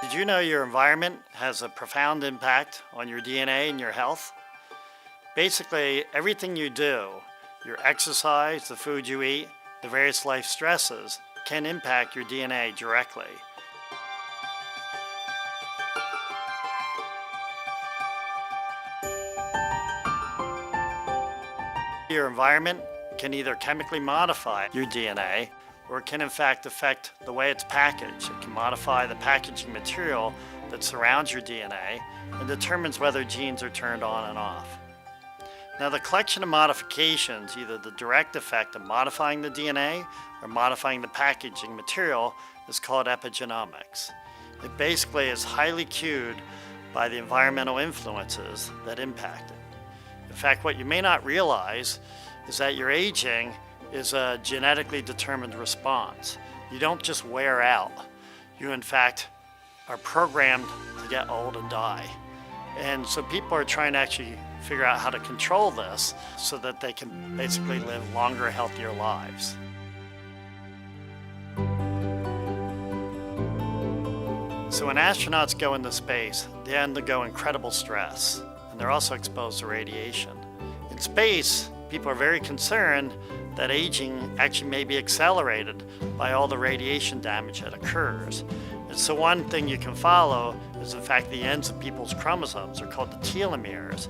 Did you know your environment has a profound impact on your DNA and your health? Basically, everything you do, your exercise, the food you eat, the various life stresses, can impact your DNA directly. Your environment can either chemically modify your DNA or it can in fact affect the way it's packaged. It can modify the packaging material that surrounds your DNA and determines whether genes are turned on and off. Now, the collection of modifications, either the direct effect of modifying the DNA or modifying the packaging material, is called epigenomics. It basically is highly cued by the environmental influences that impact it. In fact, what you may not realize is that your aging is a genetically determined response. You don't just wear out. You, in fact, are programmed to get old and die. And so people are trying to actually figure out how to control this so that they can basically live longer, healthier lives. So when astronauts go into space, they undergo incredible stress, and they're also exposed to radiation. In space, people are very concerned that aging actually may be accelerated by all the radiation damage that occurs. And so one thing you can follow is, in fact, the ends of people's chromosomes are called the telomeres.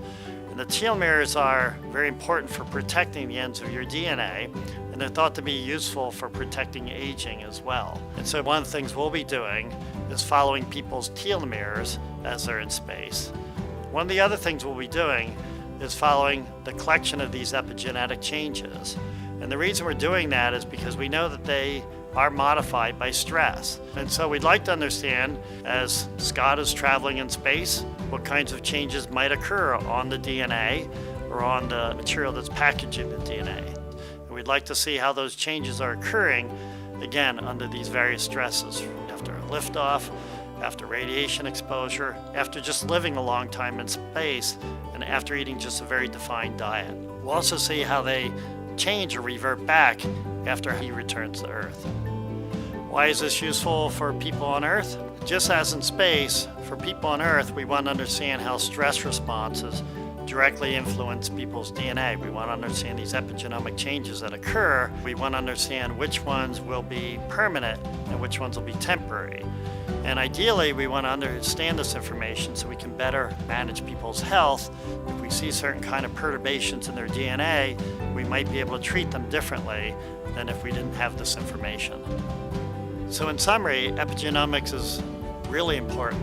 And the telomeres are very important for protecting the ends of your DNA, and they're thought to be useful for protecting aging as well. And so one of the things we'll be doing is following people's telomeres as they're in space. One of the other things we'll be doing is following the collection of these epigenetic changes. And the reason we're doing that is because we know that they are modified by stress. And so we'd like to understand, as Scott is traveling in space, what kinds of changes might occur on the DNA or on the material that's packaging the DNA. And we'd like to see how those changes are occurring, again, under these various stresses, after a liftoff, after radiation exposure, after just living a long time in space, and after eating just a very defined diet. We'll also see how they change or revert back after he returns to Earth. Why is this useful for people on Earth? Just as in space, for people on Earth, we want to understand how stress responses directly influence people's DNA. We want to understand these epigenomic changes that occur. We want to understand which ones will be permanent and which ones will be temporary. And ideally, we want to understand this information so we can better manage people's health. If we see certain kind of perturbations in their DNA, we might be able to treat them differently than if we didn't have this information. So in summary, epigenomics is really important.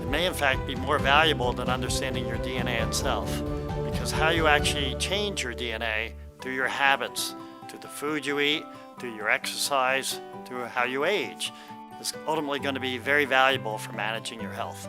It may in fact be more valuable than understanding your DNA itself, because how you actually change your DNA through your habits, through the food you eat, through your exercise, through how you age, is ultimately going to be very valuable for managing your health.